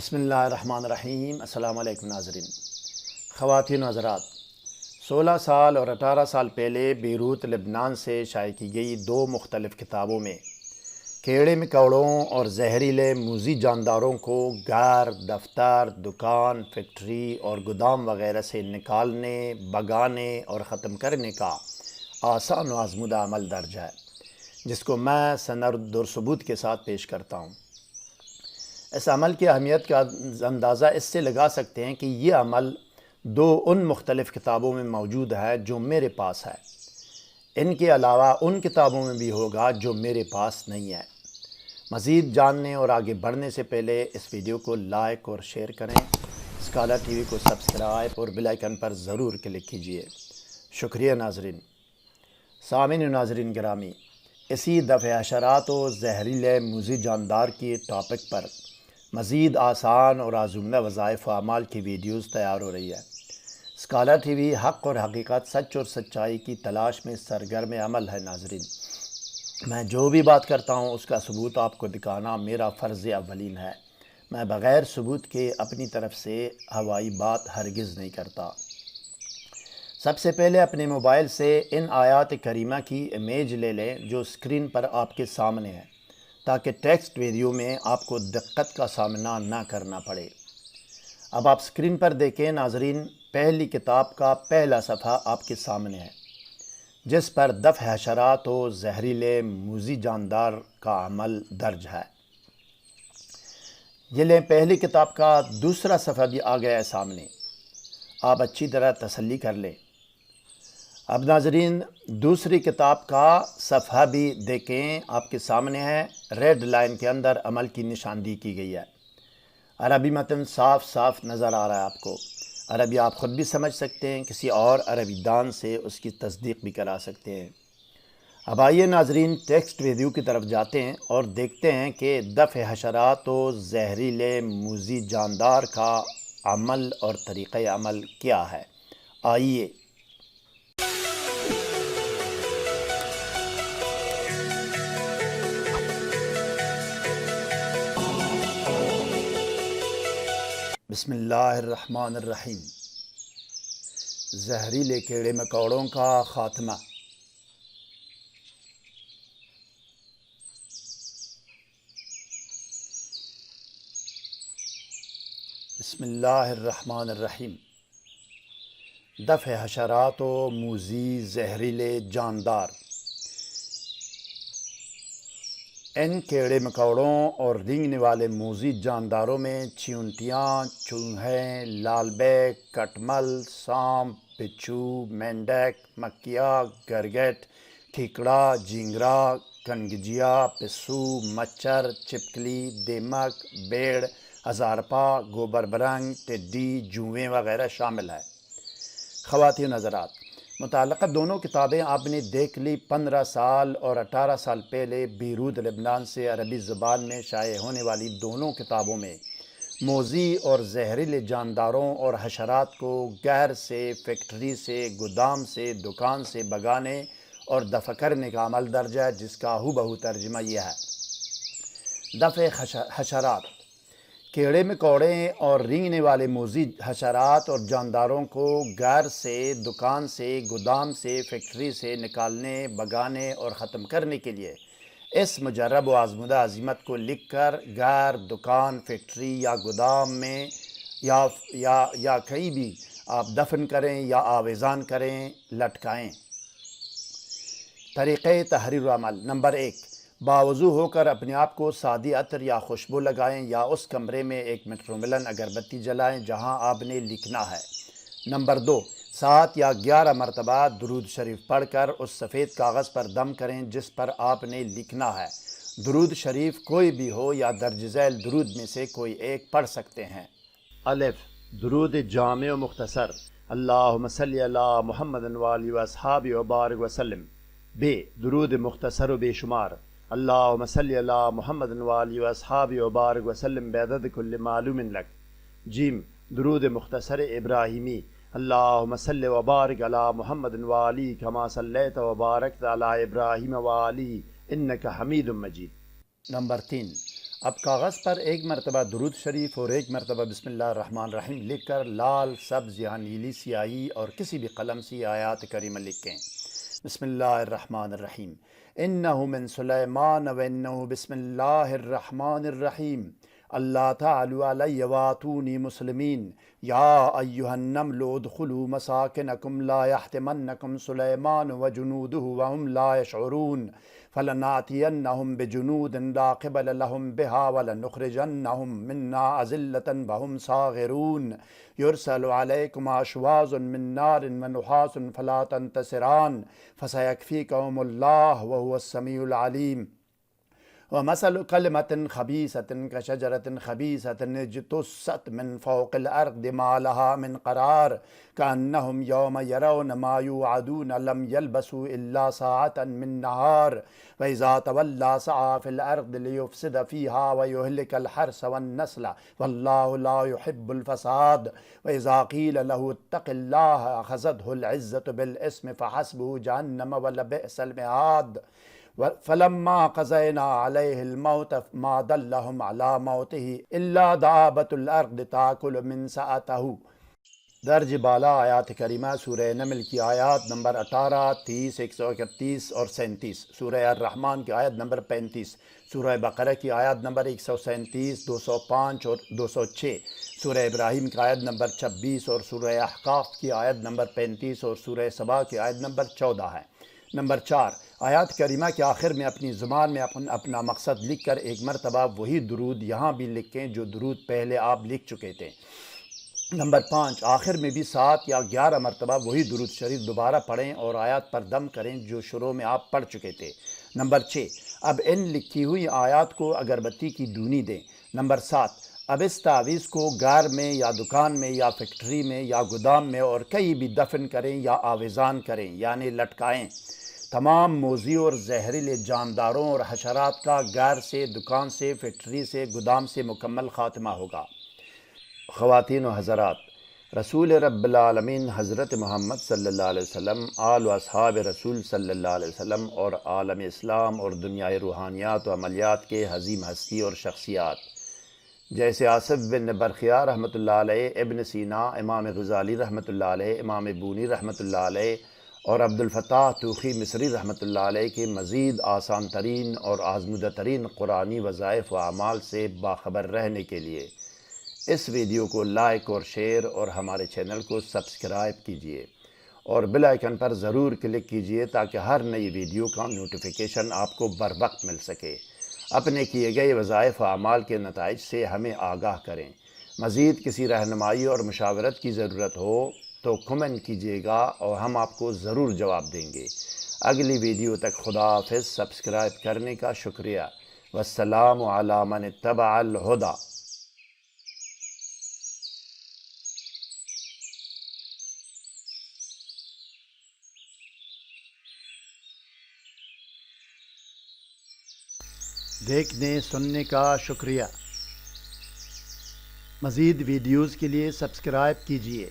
بسم اللہ الرحمن الرحیم۔ السلام علیکم ناظرین۔ خواتین و حضرات، 16 سال اور 18 سال پہلے بیروت لبنان سے شائع کی گئی دو مختلف کتابوں میں کیڑے مکوڑوں اور زہریلے موذی جانداروں کو گھر، دفتر، دکان، فیکٹری اور گودام وغیرہ سے نکالنے، بھگانے اور ختم کرنے کا آسان و آزمودہ عمل درج ہے، جس کو میں سند اور ثبوت کے ساتھ پیش کرتا ہوں۔ اس عمل کی اہمیت کا اندازہ اس سے لگا سکتے ہیں کہ یہ عمل دو ان مختلف کتابوں میں موجود ہے جو میرے پاس ہے۔ ان کے علاوہ ان کتابوں میں بھی ہوگا جو میرے پاس نہیں ہے۔ مزید جاننے اور آگے بڑھنے سے پہلے اس ویڈیو کو لائک اور شیئر کریں، اسکالر ٹی وی کو سبسکرائب اور بیل آئیکن پر ضرور کلک کیجیے۔ شکریہ ناظرین۔ سامعین و ناظرین گرامی، اسی دفعہ حشرات و زہریلے موذی جاندار کی ٹاپک پر مزید آسان اور آزمودہ وظائف و اعمال کی ویڈیوز تیار ہو رہی ہے۔ اسکالر ٹی وی حق اور حقیقت، سچ اور سچائی کی تلاش میں سرگرم عمل ہے۔ ناظرین، میں جو بھی بات کرتا ہوں اس کا ثبوت آپ کو دکھانا میرا فرض اولین ہے۔ میں بغیر ثبوت کے اپنی طرف سے ہوائی بات ہرگز نہیں کرتا۔ سب سے پہلے اپنے موبائل سے ان آیات کریمہ کی امیج لے لیں جو اسکرین پر آپ کے سامنے ہے، تاکہ ٹیکسٹ ویڈیو میں آپ کو دقت کا سامنا نہ کرنا پڑے۔ اب آپ اسکرین پر دیکھیں ناظرین، پہلی کتاب کا پہلا صفحہ آپ کے سامنے ہے، جس پر دفع حشرات و زہریلے موذی جاندار کا عمل درج ہے۔ یہ لیں، پہلی کتاب کا دوسرا صفحہ بھی آ گیا ہے سامنے۔ آپ اچھی طرح تسلی کر لیں۔ اب ناظرین، دوسری کتاب کا صفحہ بھی دیکھیں، آپ کے سامنے ہے۔ ریڈ لائن کے اندر عمل کی نشاندہی کی گئی ہے۔ عربی متن صاف صاف نظر آ رہا ہے آپ کو۔ عربی آپ خود بھی سمجھ سکتے ہیں، کسی اور عربی دان سے اس کی تصدیق بھی کرا سکتے ہیں۔ اب آئیے ناظرین، ٹیکسٹ ویڈیو کی طرف جاتے ہیں اور دیکھتے ہیں کہ دفع حشرات و زہریلے موذی جاندار کا عمل اور طریقہ عمل کیا ہے۔ آئیے۔ بسم اللہ الرحمن الرحیم۔ زہریلے کیڑے مکوڑوں کا خاتمہ۔ بسم اللہ الرحمن الرحیم۔ دفع حشرات و موذی زہریلے جاندار۔ ان کیڑے مکوڑوں اور رینگنے والے موذی جانداروں میں چیونٹیاں، چوہے، لال بیگ، کٹمل، سانپ، بچھو، مینڈک، مکیا، گرگٹ، کھیکڑا، جھینگرا، کنگجیا، پسو، مچھر، چپکلی، دیمک، بیڑ، ہزارپا، گوبر برنگ، ٹڈی، جوئیں وغیرہ شامل ہے۔ خواتین حضرات، متعلقہ دونوں کتابیں آپ نے دیکھ لی۔ 15 سال اور 18 سال پہلے بیروت لبنان سے عربی زبان میں شائع ہونے والی دونوں کتابوں میں موذی اور زہریلے جانداروں اور حشرات کو گھر سے، فیکٹری سے، گودام سے، دکان سے بھگانے اور دفع کرنے کا عمل درج ہے، جس کا ہو ترجمہ یہ ہے۔ دفع حشرات، کیڑے مکوڑے اور رینگنے والے موذی حشرات اور جانداروں کو گھر سے، دکان سے، گودام سے، فیکٹری سے نکالنے، بھگانے اور ختم کرنے کے لیے اس مجرب و آزمودہ عزیمت کو لکھ کر گھر، دکان، فیکٹری یا گودام میں یا کہیں بھی آپ دفن کریں یا آویزان کریں، لٹکائیں۔ طریقہ تحریر و عمل۔ نمبر 1، باوضو ہو کر اپنے آپ کو سادی عطر یا خوشبو لگائیں یا اس کمرے میں ایک میٹروملن اگربتی جلائیں جہاں آپ نے لکھنا ہے۔ نمبر 2، 7 یا 11 مرتبہ درود شریف پڑھ کر اس سفید کاغذ پر دم کریں جس پر آپ نے لکھنا ہے۔ درود شریف کوئی بھی ہو یا درج ذیل درود میں سے کوئی ایک پڑھ سکتے ہیں۔ الف، درود جامع و مختصر، اللہم صلی علی محمد وآلہ واصحابہ وبارک وسلم۔ ب، درود مختصر و بے شمار، اللہم صلی علی محمد وآلہ واصحابہ وبارک وسلم بعدد کل معلوم لک۔ جیم، درود مختصر ابراہیمی، اللہم صلی وبارک علی محمد وآلہ کما صلیت وبارکت علی ابراہیم وآلہ انک حمید مجید۔ نمبر 3، اب کاغذ پر ایک مرتبہ درود شریف اور ایک مرتبہ بسم اللہ الرحمن الرحیم لکھ کر لال، سبز یا نیلی سیاہی اور کسی بھی قلم سے آیات کریمہ لکھیں۔ بسم اللہ الرحمن الرحیم۔ انہ من سلیمان و انہ بسم اللہ الرحمن الرحیم۔ اللہ تعالی علی واتونی مسلمین۔ یا ایہا النمل ادخلوا مساکنکم لا یحطمنکم سلیمان وجنودہ وہم لا یشعرون۔ فلناتینہم بجنود لا قبل لہم بہا ولنخرجنہم منا اذلۃ وہم صاغرون۔ یرسل علیکم اشواظ من نار ونحاس فلا تنتصران فسیکفیکہم اللہ وہو السمیع العلیم۔ ومثل كلمة خبيثة كشجرة خبيثة اجتثت من فوق الأرض ما لها من قرار كأنهم يوم يرون ما يوعدون لم يلبثوا إلا ساعة من نهار وإذا تولى سعى في الأرض ليفسد فيها ويهلك الحرث والنسل والله لا يحب الفساد وإذا قيل له اتق الله أخذته العزة بالإثم فحسبه جهنم ولبئس المهاد فلما قضينا عليه الموت ما دلهم على موته إلا دابة الأرض تأكل من سأته۔ درج بالا آیات کریمہ سورہ نمل کی آیات نمبر 18، 30، 131 اور 37، سورہ الرحمن کی آیت نمبر 35، سورہ بقرہ کی آیت نمبر 137، 205 اور 206، سورہ ابراہیم کی آیت نمبر 26 اور سورہ احقاف کی آیت نمبر 35 اور سورہ سبا کی آیت نمبر 14 ہے۔ نمبر 4، آیات کریمہ کے آخر میں اپنی زبان میں اپنا مقصد لکھ کر ایک مرتبہ وہی درود یہاں بھی لکھیں جو درود پہلے آپ لکھ چکے تھے۔ نمبر 5، آخر میں بھی 7 یا 11 مرتبہ وہی درود شریف دوبارہ پڑھیں اور آیات پر دم کریں جو شروع میں آپ پڑھ چکے تھے۔ نمبر 6، اب ان لکھی ہوئی آیات کو اگربتی کی دونی دیں۔ نمبر 7، اب اس تعویذ کو غار میں یا دکان میں یا فیکٹری میں یا گودام میں اور کہیں بھی دفن کریں یا آویزان کریں یعنی لٹکائیں۔ تمام موذی اور زہریلے جانداروں اور حشرات کا غار سے، دکان سے، فیکٹری سے، گودام سے مکمل خاتمہ ہوگا۔ خواتین و حضرات، رسول رب العالمین حضرت محمد صلی اللہ علیہ وسلم، آل و اصحاب رسول صلی اللہ علیہ وسلم اور عالم اسلام اور دنیائے روحانیات و عملیات کے عظیم ہستی اور شخصیات جیسے آصف بن برقیہ رحمۃ اللہ علیہ، ابن سینا، امام غزالی رحمۃ اللہ علیہ، امام بونی رحمۃ اللہ علیہ اور عبد الفتاح توخی مصری رحمۃ اللہ علیہ کے مزید آسان ترین اور آزمودہ ترین قرآنی وظائف و اعمال سے باخبر رہنے کے لیے اس ویڈیو کو لائک اور شیئر اور ہمارے چینل کو سبسکرائب کیجیے اور بیل آئیکن پر ضرور کلک کیجیے تاکہ ہر نئی ویڈیو کا نوٹیفیکیشن آپ کو بر وقت مل سکے۔ اپنے کیے گئے وظائف و اعمال کے نتائج سے ہمیں آگاہ کریں۔ مزید کسی رہنمائی اور مشاورت کی ضرورت ہو تو کمنٹ کیجیے گا اور ہم آپ کو ضرور جواب دیں گے۔ اگلی ویڈیو تک خدا حافظ۔ سبسکرائب کرنے کا شکریہ۔ والسلام علی من اتبع الہدی۔ دیکھنے سننے کا شکریہ۔ مزید ویڈیوز کے لیے سبسکرائب کیجیے۔